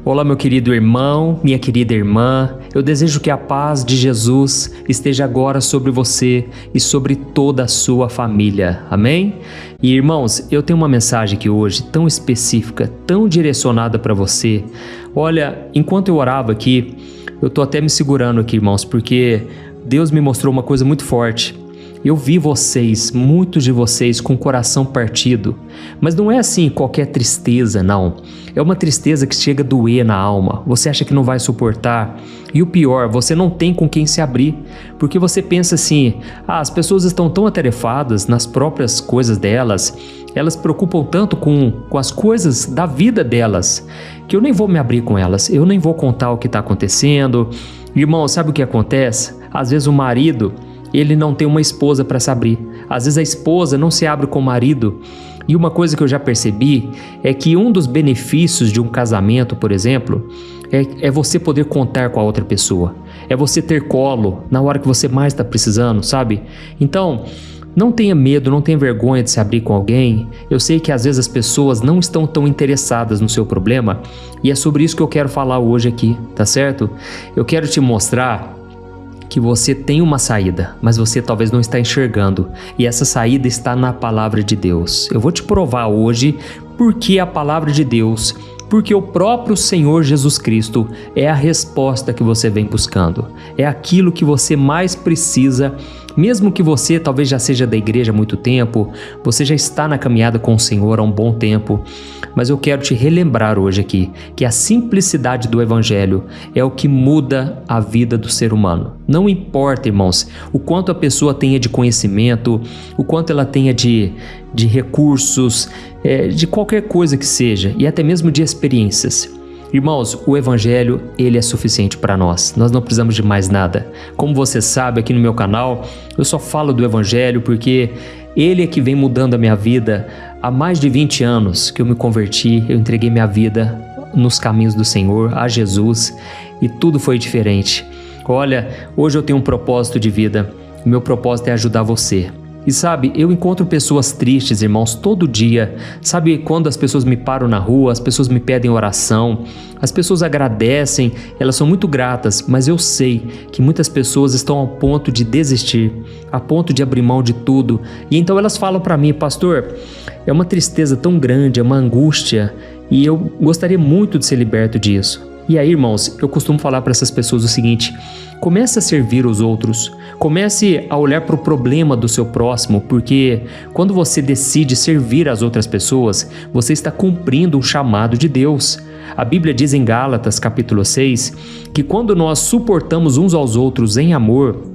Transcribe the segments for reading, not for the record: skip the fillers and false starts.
Olá, meu querido irmão, minha querida irmã, eu desejo que a paz de Jesus esteja agora sobre você e sobre toda a sua família, amém? E irmãos, eu tenho uma mensagem aqui hoje tão específica, tão direcionada para você. Olha, enquanto eu orava aqui, eu tô até me segurando aqui, irmãos, porque Deus me mostrou uma coisa muito forte. Eu vi vocês, muitos de vocês, com o coração partido, mas não é assim qualquer tristeza, não. É uma tristeza que chega a doer na alma, você acha que não vai suportar. E o pior, você não tem com quem se abrir, porque você pensa assim, as pessoas estão tão atarefadas nas próprias coisas delas, elas se preocupam tanto com as coisas da vida delas, que eu nem vou me abrir com elas, eu nem vou contar o que está acontecendo. Irmão, sabe o que acontece? Às vezes o marido, ele não tem uma esposa para se abrir. Às vezes a esposa não se abre com o marido. E uma coisa que eu já percebi é que um dos benefícios de um casamento, por exemplo, é você poder contar com a outra pessoa. É você ter colo na hora que você mais está precisando, sabe? Então, não tenha medo, não tenha vergonha de se abrir com alguém. Eu sei que às vezes as pessoas não estão tão interessadas no seu problema e é sobre isso que eu quero falar hoje aqui, tá certo? Eu quero te mostrar que você tem uma saída, mas você talvez não está enxergando, e essa saída está na palavra de Deus. Eu vou te provar hoje porque a palavra de Deus, porque o próprio Senhor Jesus Cristo é a resposta que você vem buscando, é aquilo que você mais precisa. Mesmo que você talvez já seja da igreja há muito tempo, você já está na caminhada com o Senhor há um bom tempo, mas eu quero te relembrar hoje aqui que a simplicidade do Evangelho é o que muda a vida do ser humano. Não importa, irmãos, o quanto a pessoa tenha de conhecimento, o quanto ela tenha de recursos, de qualquer coisa que seja, e até mesmo de experiências. Irmãos, o Evangelho, ele é suficiente para nós. Nós não precisamos de mais nada. Como você sabe, aqui no meu canal, eu só falo do Evangelho porque ele é que vem mudando a minha vida. Há mais de 20 anos que eu me converti, eu entreguei minha vida nos caminhos do Senhor, a Jesus, e tudo foi diferente. Olha, hoje eu tenho um propósito de vida. O meu propósito é ajudar você. E sabe, eu encontro pessoas tristes, irmãos, todo dia. Sabe, quando as pessoas me param na rua, as pessoas me pedem oração, as pessoas agradecem, elas são muito gratas, mas eu sei que muitas pessoas estão ao ponto de desistir, a ponto de abrir mão de tudo. E então elas falam para mim, pastor, é uma tristeza tão grande, é uma angústia, e eu gostaria muito de ser liberto disso. E aí, irmãos, eu costumo falar para essas pessoas o seguinte: comece a servir os outros, comece a olhar para o problema do seu próximo, porque quando você decide servir as outras pessoas, você está cumprindo um chamado de Deus. A Bíblia diz em Gálatas, capítulo 6, que quando nós suportamos uns aos outros em amor,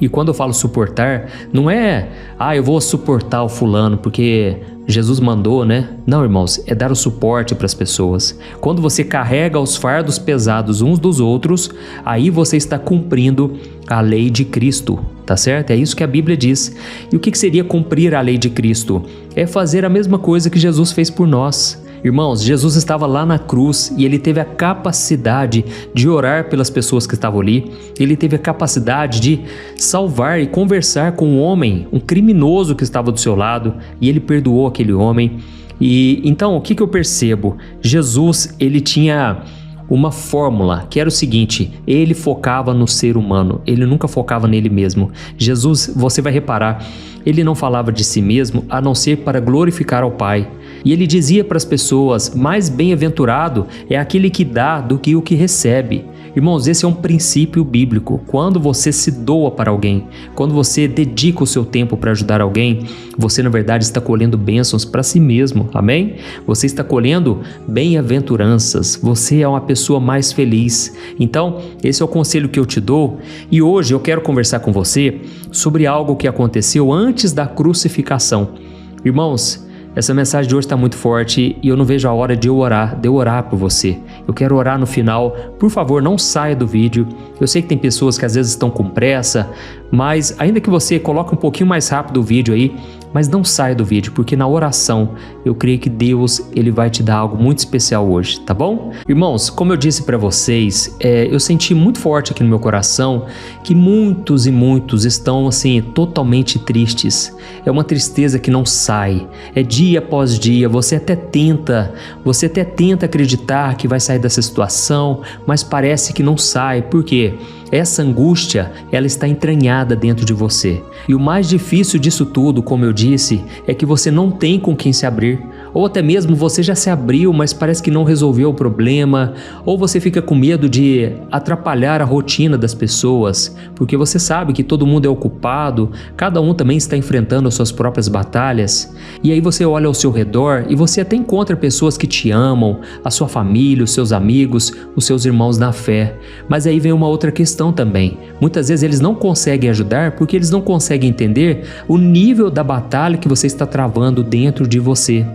e quando eu falo suportar, não é, eu vou suportar o fulano porque Jesus mandou, né? Não, irmãos, é dar o suporte para as pessoas. Quando você carrega os fardos pesados uns dos outros, aí você está cumprindo a lei de Cristo, tá certo? É isso que a Bíblia diz. E o que seria cumprir a lei de Cristo? É fazer a mesma coisa que Jesus fez por nós. Irmãos, Jesus estava lá na cruz e ele teve a capacidade de orar pelas pessoas que estavam ali. Ele teve a capacidade de salvar e conversar com um homem, um criminoso que estava do seu lado, e ele perdoou aquele homem. E então, o que eu percebo? Jesus, ele tinha uma fórmula que era o seguinte: ele focava no ser humano, ele nunca focava nele mesmo. Jesus, você vai reparar, ele não falava de si mesmo a não ser para glorificar ao Pai. E ele dizia para as pessoas: mais bem-aventurado é aquele que dá do que o que recebe. Irmãos, esse é um princípio bíblico. Quando você se doa para alguém, quando você dedica o seu tempo para ajudar alguém, você na verdade está colhendo bênçãos para si mesmo, amém? Você está colhendo bem-aventuranças, você é uma pessoa mais feliz. Então, esse é o conselho que eu te dou, e hoje eu quero conversar com você sobre algo que aconteceu antes da crucificação. Irmãos, essa mensagem de hoje está muito forte e eu não vejo a hora de eu orar por você. Eu quero orar no final. Por favor, não saia do vídeo. Eu sei que tem pessoas que às vezes estão com pressa, mas ainda que você coloque um pouquinho mais rápido o vídeo aí, Mas não saia do vídeo, porque na oração eu creio que Deus ele vai te dar algo muito especial hoje, tá bom? Irmãos, como eu disse para vocês, eu senti muito forte aqui no meu coração que muitos e muitos estão assim totalmente tristes. É uma tristeza que não sai, é dia após dia, você até tenta acreditar que vai sair dessa situação, mas parece que não sai. Por quê? Essa angústia, ela está entranhada dentro de você. E o mais difícil disso tudo, como eu disse, é que você não tem com quem se abrir. Ou até mesmo você já se abriu, mas parece que não resolveu o problema. Ou você fica com medo de atrapalhar a rotina das pessoas, porque você sabe que todo mundo é ocupado, cada um também está enfrentando as suas próprias batalhas. E aí você olha ao seu redor e você até encontra pessoas que te amam, a sua família, os seus amigos, os seus irmãos na fé. Mas aí vem uma outra questão também. Muitas vezes eles não conseguem ajudar porque eles não conseguem entender o nível da batalha que você está travando dentro de você.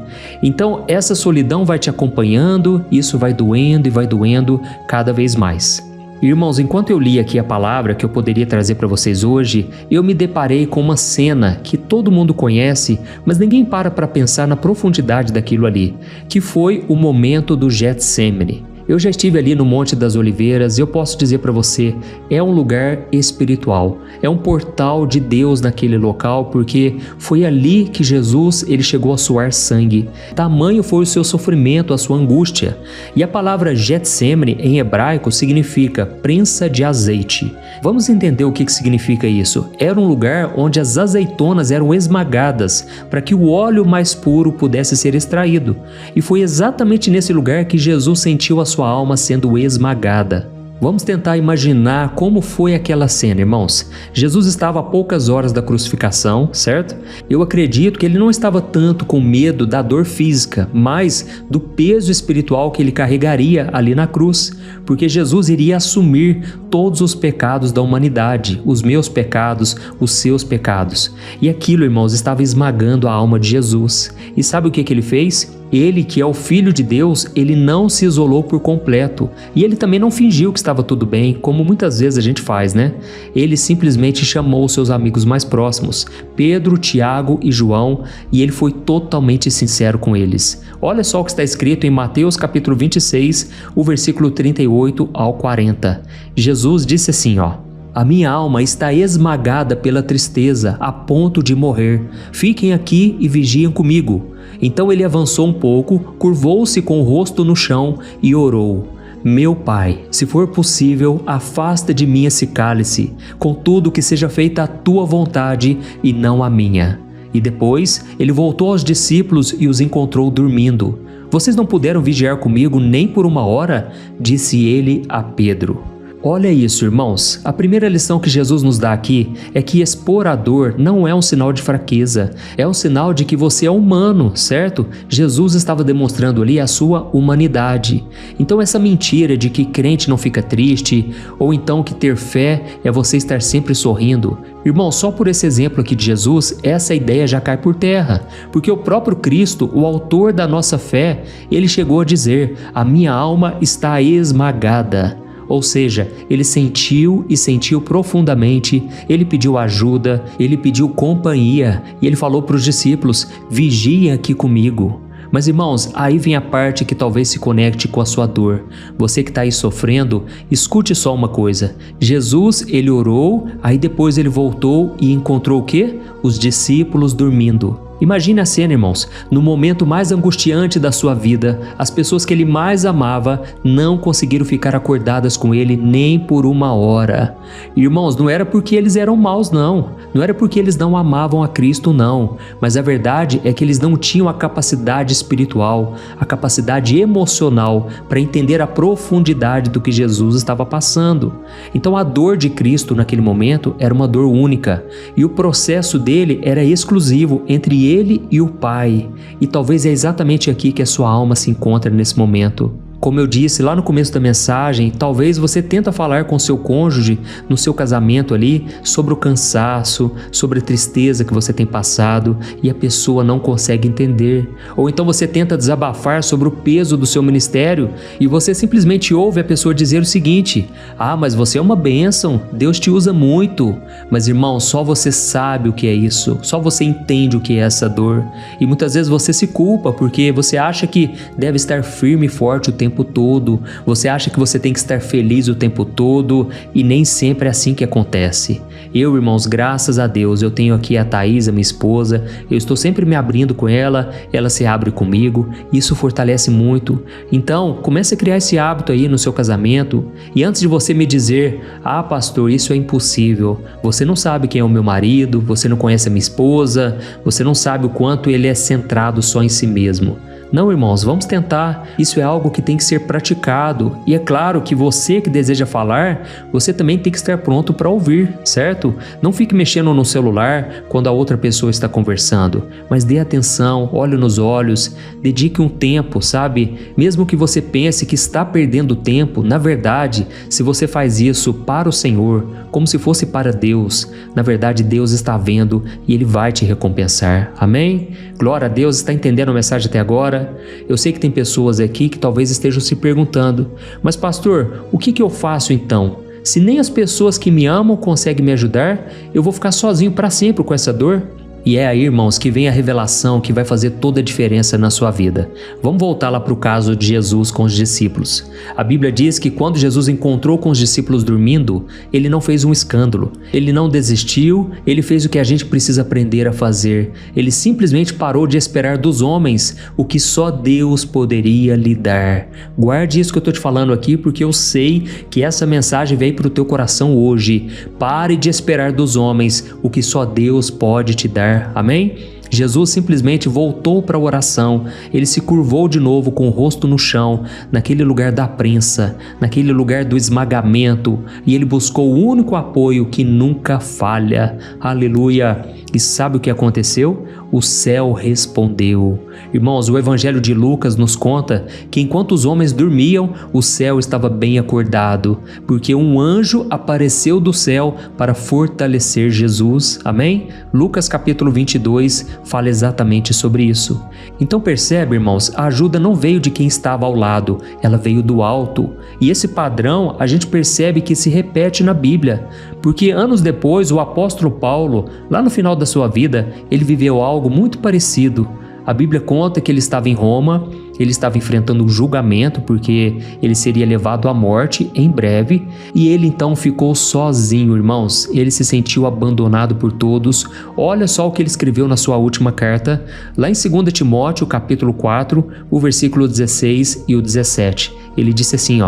Então essa solidão vai te acompanhando, isso vai doendo e vai doendo cada vez mais. Irmãos, enquanto eu li aqui a palavra que eu poderia trazer para vocês hoje, eu me deparei com uma cena que todo mundo conhece, mas ninguém para pensar na profundidade daquilo ali, que foi o momento do Getsemane. Eu já estive ali no Monte das Oliveiras e eu posso dizer para você, é um lugar espiritual, é um portal de Deus naquele local, porque foi ali que Jesus ele chegou a suar sangue. Tamanho foi o seu sofrimento, a sua angústia. E a palavra Getsemane em hebraico significa prensa de azeite. Vamos entender o que significa isso. Era um lugar onde as azeitonas eram esmagadas para que o óleo mais puro pudesse ser extraído. E foi exatamente nesse lugar que Jesus sentiu a sua alma sendo esmagada. Vamos tentar imaginar como foi aquela cena, irmãos. Jesus estava a poucas horas da crucificação, certo? Eu acredito que ele não estava tanto com medo da dor física, mas do peso espiritual que ele carregaria ali na cruz, porque Jesus iria assumir todos os pecados da humanidade, os meus pecados, os seus pecados. E aquilo, irmãos, estava esmagando a alma de Jesus. E sabe o que ele fez? Ele, que é o Filho de Deus, ele não se isolou por completo. E ele também não fingiu que estava tudo bem, como muitas vezes a gente faz, né? Ele simplesmente chamou os seus amigos mais próximos, Pedro, Tiago e João, e ele foi totalmente sincero com eles. Olha só o que está escrito em Mateus capítulo 26, o versículo 38 ao 40. Jesus disse assim, ó: "A minha alma está esmagada pela tristeza, a ponto de morrer. Fiquem aqui e vigiem comigo." Então ele avançou um pouco, curvou-se com o rosto no chão e orou: "Meu Pai, se for possível, afasta de mim esse cálice, contudo que seja feita a tua vontade e não a minha." E depois ele voltou aos discípulos e os encontrou dormindo. "Vocês não puderam vigiar comigo nem por uma hora?" disse ele a Pedro. Olha isso, irmãos. A primeira lição que Jesus nos dá aqui é que expor a dor não é um sinal de fraqueza, é um sinal de que você é humano, certo? Jesus estava demonstrando ali a sua humanidade. Então essa mentira de que crente não fica triste, ou então que ter fé é você estar sempre sorrindo. Irmão, só por esse exemplo aqui de Jesus, essa ideia já cai por terra, porque o próprio Cristo, o autor da nossa fé, ele chegou a dizer: "A minha alma está esmagada." Ou seja, ele sentiu e sentiu profundamente, ele pediu ajuda, ele pediu companhia e ele falou para os discípulos: "Vigiem aqui comigo." Mas irmãos, aí vem a parte que talvez se conecte com a sua dor. Você que está aí sofrendo, escute só uma coisa. Jesus, ele orou, aí depois ele voltou e encontrou o quê? Os discípulos dormindo. Imagine a cena, irmãos, no momento mais angustiante da sua vida, as pessoas que ele mais amava não conseguiram ficar acordadas com ele nem por uma hora. Irmãos, não era porque eles eram maus, não era porque eles não amavam a Cristo, não, mas a verdade é que eles não tinham a capacidade espiritual, a capacidade emocional para entender a profundidade do que Jesus estava passando. Então a dor de Cristo naquele momento era uma dor única, e o processo dele era exclusivo entre ele e o Pai, e talvez é exatamente aqui que a sua alma se encontra nesse momento. Como eu disse lá no começo da mensagem, talvez você tenta falar com seu cônjuge no seu casamento ali sobre o cansaço, sobre a tristeza que você tem passado e a pessoa não consegue entender. Ou então você tenta desabafar sobre o peso do seu ministério e você simplesmente ouve a pessoa dizer o seguinte: ah, mas você é uma bênção, Deus te usa muito. Mas irmão, só você sabe o que é isso, só você entende o que é essa dor. E muitas vezes você se culpa porque você acha que deve estar firme e forte o tempo todo, você acha que você tem que estar feliz o tempo todo e nem sempre é assim que acontece. Eu, irmãos, graças a Deus, eu tenho aqui a Thaís, a minha esposa, eu estou sempre me abrindo com ela, ela se abre comigo, isso fortalece muito. Então, comece a criar esse hábito aí no seu casamento e antes de você me dizer: ah, pastor, isso é impossível, você não sabe quem é o meu marido, você não conhece a minha esposa, você não sabe o quanto ele é centrado só em si mesmo. Não, irmãos, vamos tentar. Isso é algo que tem que ser praticado. E é claro que você que deseja falar, você também tem que estar pronto para ouvir, certo? Não fique mexendo no celular quando a outra pessoa está conversando, mas dê atenção, olhe nos olhos, dedique um tempo, sabe? Mesmo que você pense que está perdendo tempo, na verdade, se você faz isso para o Senhor, como se fosse para Deus, na verdade Deus está vendo e Ele vai te recompensar. Amém? Glória a Deus. Está entendendo a mensagem até agora? Eu sei que tem pessoas aqui que talvez estejam se perguntando: mas pastor, o que eu faço então? Se nem as pessoas que me amam conseguem me ajudar, eu vou ficar sozinho para sempre com essa dor? E é aí, irmãos, que vem a revelação que vai fazer toda a diferença na sua vida. Vamos voltar lá para o caso de Jesus com os discípulos. A Bíblia diz que quando Jesus encontrou com os discípulos dormindo, ele não fez um escândalo, ele não desistiu, ele fez o que a gente precisa aprender a fazer. Ele simplesmente parou de esperar dos homens o que só Deus poderia lhe dar. Guarde isso que eu estou te falando aqui, porque eu sei que essa mensagem veio para o teu coração hoje. Pare de esperar dos homens o que só Deus pode te dar. Amém? Jesus simplesmente voltou para a oração, ele se curvou de novo com o rosto no chão, naquele lugar da prensa, naquele lugar do esmagamento, e ele buscou o único apoio que nunca falha. Aleluia! E sabe o que aconteceu? O céu respondeu. Irmãos, o Evangelho de Lucas nos conta que enquanto os homens dormiam, o céu estava bem acordado, porque um anjo apareceu do céu para fortalecer Jesus. Amém? Lucas capítulo 22 fala exatamente sobre isso. Então percebe, irmãos, a ajuda não veio de quem estava ao lado, ela veio do alto. E esse padrão a gente percebe que se repete na Bíblia, porque anos depois o apóstolo Paulo, lá no final da sua vida, ele viveu algo muito parecido. A Bíblia conta que ele estava em Roma, ele estava enfrentando um julgamento porque ele seria levado à morte em breve e ele então ficou sozinho, irmãos. Ele se sentiu abandonado por todos. Olha só o que ele escreveu na sua última carta, lá em 2 Timóteo capítulo 4, o versículo 16 e o 17. Ele disse assim,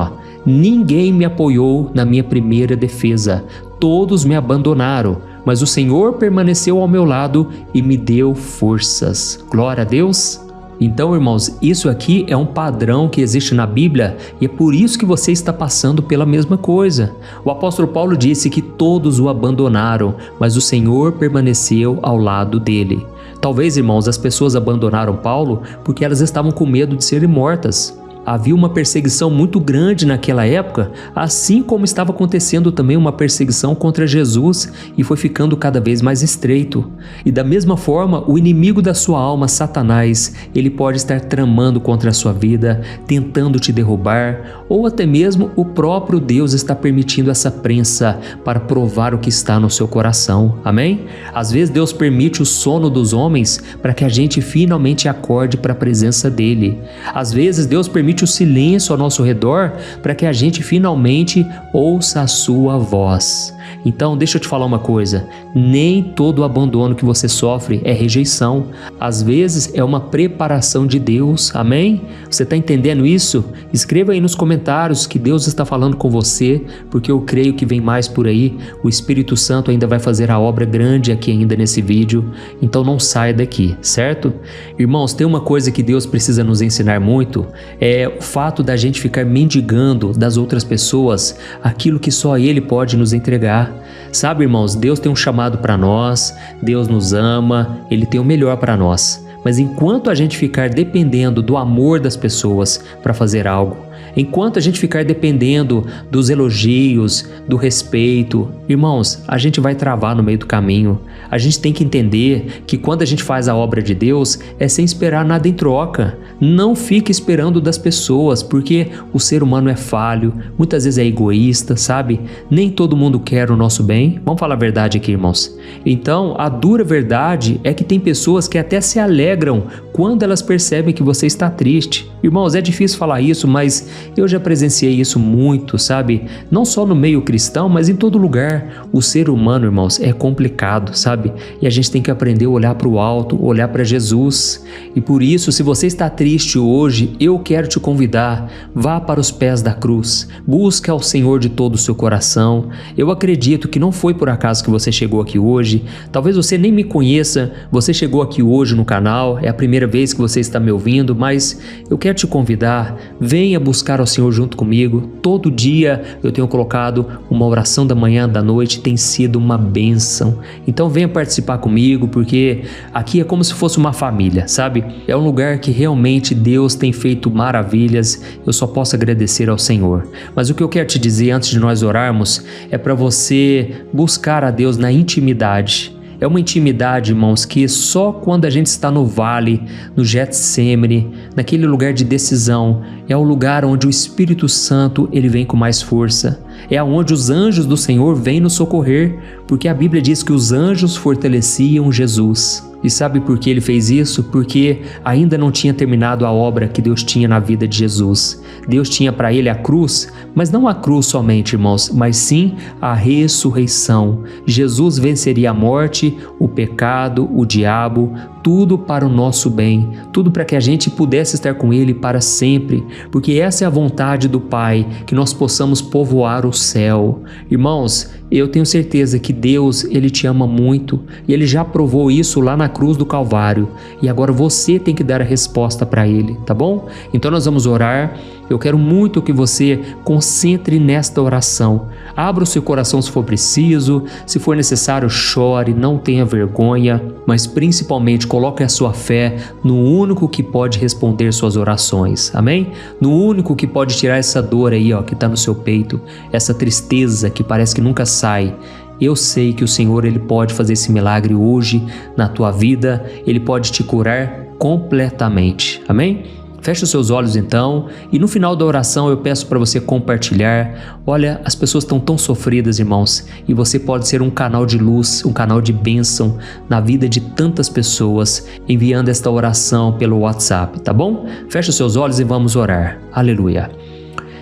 ninguém me apoiou na minha primeira defesa, todos me abandonaram, mas o Senhor permaneceu ao meu lado e me deu forças. Glória a Deus! Então, irmãos, isso aqui é um padrão que existe na Bíblia e é por isso que você está passando pela mesma coisa. O apóstolo Paulo disse que todos o abandonaram, mas o Senhor permaneceu ao lado dele. Talvez, irmãos, as pessoas abandonaram Paulo porque elas estavam com medo de serem mortas. Havia uma perseguição muito grande naquela época, assim como estava acontecendo também uma perseguição contra Jesus e foi ficando cada vez mais estreito. E da mesma forma, o inimigo da sua alma, Satanás, ele pode estar tramando contra a sua vida, tentando te derrubar, ou até mesmo o próprio Deus está permitindo essa prensa para provar o que está no seu coração. Amém? Às vezes Deus permite o sono dos homens para que a gente finalmente acorde para a presença dele. Às vezes Deus permite o silêncio ao nosso redor para que a gente finalmente ouça a sua voz. Então, deixa eu te falar uma coisa, nem todo abandono que você sofre é rejeição. Às vezes é uma preparação de Deus, amém? Você está entendendo isso? Escreva aí nos comentários que Deus está falando com você, porque eu creio que vem mais por aí. O Espírito Santo ainda vai fazer a obra grande aqui ainda nesse vídeo, então não saia daqui, certo? Irmãos, tem uma coisa que Deus precisa nos ensinar muito, é o fato da gente ficar mendigando das outras pessoas aquilo que só Ele pode nos entregar. Sabe, irmãos, Deus tem um chamado para nós, Deus nos ama, Ele tem o melhor para nós. Mas enquanto a gente ficar dependendo do amor das pessoas para fazer algo, Enquanto a gente ficar dependendo dos elogios, do respeito, irmãos, a gente vai travar no meio do caminho. A gente tem que entender que quando a gente faz a obra de Deus, é sem esperar nada em troca. Não fique esperando das pessoas, porque o ser humano é falho, muitas vezes é egoísta, sabe? Nem todo mundo quer o nosso bem. Vamos falar a verdade aqui, irmãos. Então, a dura verdade é que tem pessoas que até se alegram quando elas percebem que você está triste. Irmãos, é difícil falar isso, mas eu já presenciei isso muito, sabe? Não só no meio cristão, mas em todo lugar. O ser humano, irmãos, é complicado, sabe? E a gente tem que aprender a olhar para o alto, olhar para Jesus. E por isso, se você está triste hoje, eu quero te convidar, vá para os pés da cruz, busque ao Senhor de todo o seu coração. Eu acredito que não foi por acaso que você chegou aqui hoje. Talvez você nem me conheça, você chegou aqui hoje no canal, é a primeira vez que você está me ouvindo, mas eu quero te convidar, venha buscar ao Senhor junto comigo. Todo dia eu tenho colocado uma oração da manhã, da noite, tem sido uma bênção. Então venha participar comigo, porque aqui é como se fosse uma família, sabe? É um lugar que realmente Deus tem feito maravilhas, eu só posso agradecer ao Senhor. Mas o que eu quero te dizer antes de nós orarmos é para você buscar a Deus na intimidade. É uma intimidade, irmãos, que só quando a gente está no vale, no Getsemane, naquele lugar de decisão, é o lugar onde o Espírito Santo ele vem com mais força. É onde os anjos do Senhor vêm nos socorrer, porque a Bíblia diz que os anjos fortaleciam Jesus. E sabe por que ele fez isso? Porque ainda não tinha terminado a obra que Deus tinha na vida de Jesus. Deus tinha para ele a cruz, mas não a cruz somente, irmãos, mas sim a ressurreição. Jesus venceria a morte, o pecado, o diabo, tudo para o nosso bem, tudo para que a gente pudesse estar com Ele para sempre, porque essa é a vontade do Pai, que nós possamos povoar o céu. Irmãos, eu tenho certeza que Deus, Ele te ama muito e Ele já provou isso lá na cruz do Calvário e agora você tem que dar a resposta para Ele, tá bom? Então nós vamos orar. Eu quero muito que você concentre nesta oração. Abra o seu coração se for preciso, se for necessário chore, não tenha vergonha, mas principalmente coloque a sua fé no único que pode responder suas orações, amém? No único que pode tirar essa dor aí, ó, que está no seu peito, essa tristeza que parece que nunca sai. Eu sei que o Senhor ele pode fazer esse milagre hoje na tua vida, Ele pode te curar completamente, amém? Feche os seus olhos então e no final da oração eu peço para você compartilhar. Olha, as pessoas estão tão sofridas, irmãos, e você pode ser um canal de luz, um canal de bênção na vida de tantas pessoas enviando esta oração pelo WhatsApp, tá bom? Feche os seus olhos e vamos orar. Aleluia.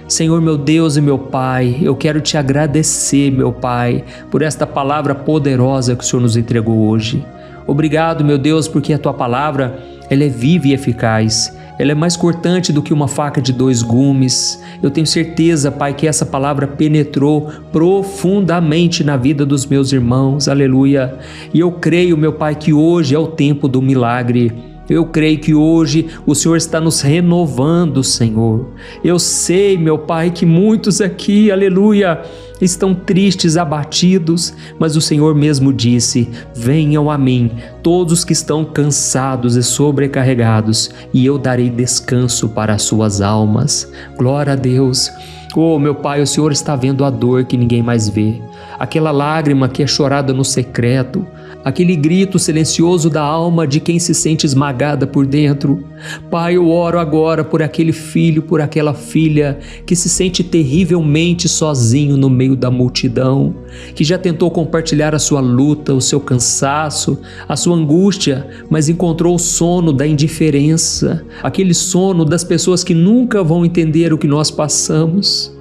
Senhor, meu Deus e meu Pai, eu quero te agradecer, meu Pai, por esta palavra poderosa que o Senhor nos entregou hoje. Obrigado, meu Deus, porque a Tua palavra, ela é viva e eficaz. Ela é mais cortante do que uma faca de 2 gumes. Eu tenho certeza, Pai, que essa palavra penetrou profundamente na vida dos meus irmãos. Aleluia. E eu creio, meu Pai, que hoje é o tempo do milagre. Eu creio que hoje o Senhor está nos renovando, Senhor. Eu sei, meu Pai, que muitos aqui, aleluia, estão tristes, abatidos, mas o Senhor mesmo disse: venham a mim, todos os que estão cansados e sobrecarregados, e eu darei descanso para as suas almas. Glória a Deus. Oh, meu Pai, o Senhor está vendo a dor que ninguém mais vê, aquela lágrima que é chorada no secreto, aquele grito silencioso da alma de quem se sente esmagada por dentro. Pai, eu oro agora por aquele filho, por aquela filha que se sente terrivelmente sozinho no meio da multidão, que já tentou compartilhar a sua luta, o seu cansaço, a sua angústia, mas encontrou o sono da indiferença, aquele sono das pessoas que nunca vão entender o que nós passamos.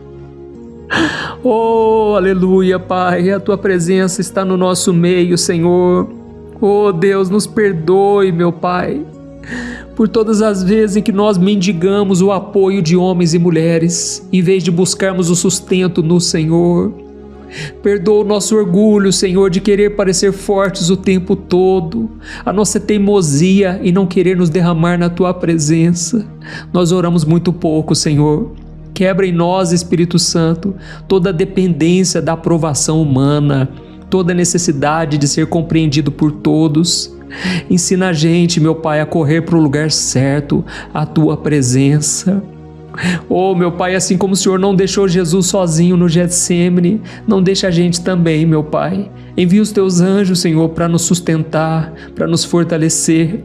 Oh, aleluia, Pai, a Tua presença está no nosso meio, Senhor. Oh, Deus, nos perdoe, meu Pai, por todas as vezes em que nós mendigamos o apoio de homens e mulheres, em vez de buscarmos o sustento no Senhor. Perdoa o nosso orgulho, Senhor, de querer parecer fortes o tempo todo, a nossa teimosia em não querer nos derramar na Tua presença. Nós oramos muito pouco, Senhor. Quebra em nós, Espírito Santo, toda a dependência da aprovação humana, toda a necessidade de ser compreendido por todos. Ensina a gente, meu Pai, a correr para o lugar certo, a Tua presença. Oh, meu Pai, assim como o Senhor não deixou Jesus sozinho no Getsêmani, não deixa a gente também, meu Pai. Envia os teus anjos, Senhor, para nos sustentar, para nos fortalecer.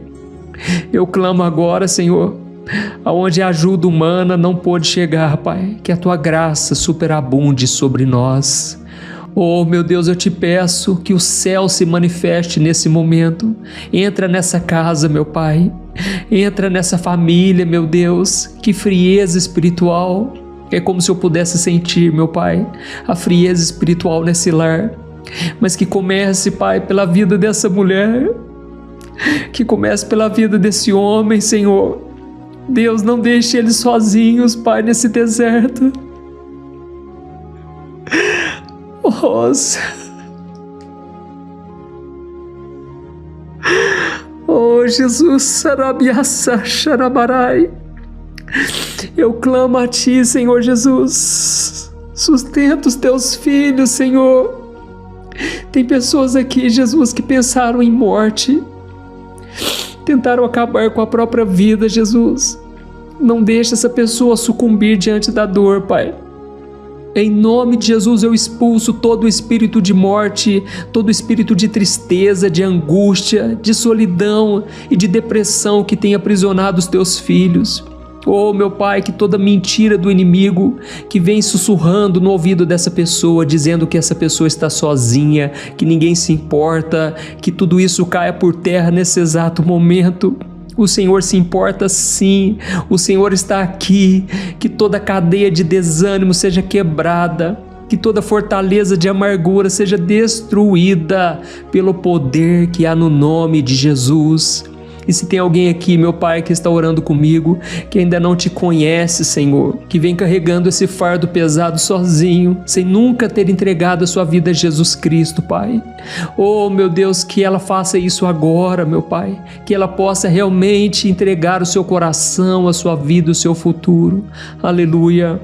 Eu clamo agora, Senhor, aonde a ajuda humana não pôde chegar, Pai, que a tua graça superabunde sobre nós. Oh, meu Deus, eu te peço que o céu se manifeste nesse momento. Entra nessa casa, meu Pai. Entra nessa família, meu Deus. Que frieza espiritual. É como se eu pudesse sentir, meu Pai, a frieza espiritual nesse lar. Mas que comece, Pai, pela vida dessa mulher. Que comece pela vida desse homem, Senhor. Deus, não deixe eles sozinhos, Pai, nesse deserto. Rosa. Oh, Jesus, Sarabiaça, Xarabarai. Eu clamo a Ti, Senhor Jesus. Sustenta os Teus filhos, Senhor. Tem pessoas aqui, Jesus, que pensaram em morte. Tentaram acabar com a própria vida, Jesus. Não deixe essa pessoa sucumbir diante da dor, Pai. Em nome de Jesus eu expulso todo o espírito de morte, todo o espírito de tristeza, de angústia, de solidão e de depressão que tem aprisionado os teus filhos. Oh, meu Pai, que toda mentira do inimigo que vem sussurrando no ouvido dessa pessoa, dizendo que essa pessoa está sozinha, que ninguém se importa, que tudo isso caia por terra nesse exato momento. O Senhor se importa sim, o Senhor está aqui, que toda cadeia de desânimo seja quebrada, que toda fortaleza de amargura seja destruída pelo poder que há no nome de Jesus. E se tem alguém aqui, meu Pai, que está orando comigo, que ainda não te conhece, Senhor, que vem carregando esse fardo pesado sozinho, sem nunca ter entregado a sua vida a Jesus Cristo, Pai. Oh, meu Deus, que ela faça isso agora, meu Pai, que ela possa realmente entregar o seu coração, a sua vida, o seu futuro. Aleluia.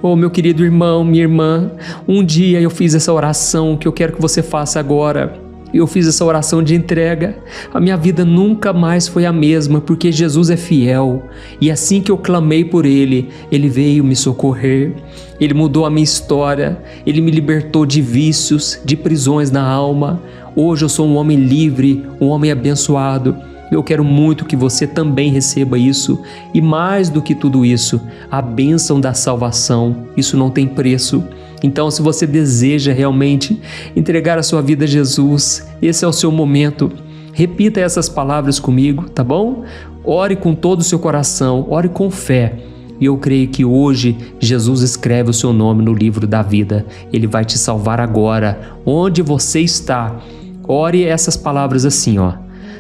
Oh, meu querido irmão, minha irmã, um dia eu fiz essa oração que eu quero que você faça agora. Eu fiz essa oração de entrega, a minha vida nunca mais foi a mesma, porque Jesus é fiel, e assim que eu clamei por Ele, Ele veio me socorrer, Ele mudou a minha história, Ele me libertou de vícios, de prisões na alma. Hoje eu sou um homem livre, um homem abençoado. Eu quero muito que você também receba isso, e mais do que tudo isso, a bênção da salvação. Isso não tem preço. Então, se você deseja realmente entregar a sua vida a Jesus, esse é o seu momento. Repita essas palavras comigo, tá bom? Ore com todo o seu coração, ore com fé. E eu creio que hoje Jesus escreve o seu nome no livro da vida. Ele vai te salvar agora, onde você está. Ore essas palavras assim, ó.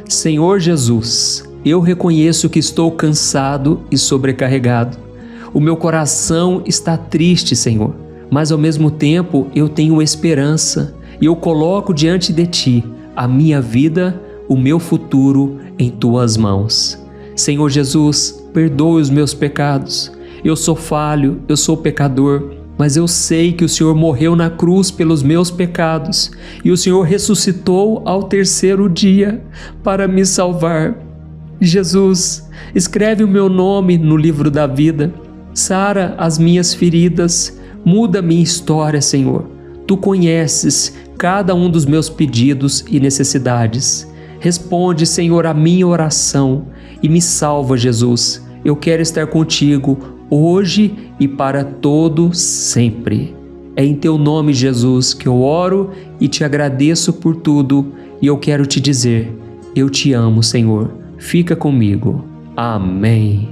Senhor Jesus, eu reconheço que estou cansado e sobrecarregado. O meu coração está triste, Senhor, mas ao mesmo tempo eu tenho esperança e eu coloco diante de Ti a minha vida, o meu futuro em Tuas mãos. Senhor Jesus, perdoe os meus pecados. Eu sou falho, eu sou pecador, mas eu sei que o Senhor morreu na cruz pelos meus pecados e o Senhor ressuscitou ao terceiro dia para me salvar. Jesus, escreve o meu nome no livro da vida, sara as minhas feridas, muda minha história, Senhor. Tu conheces cada um dos meus pedidos e necessidades. Responde, Senhor, a minha oração e me salva, Jesus. Eu quero estar contigo hoje e para todo sempre. É em teu nome, Jesus, que eu oro e te agradeço por tudo, e eu quero te dizer, eu te amo, Senhor. Fica comigo. Amém.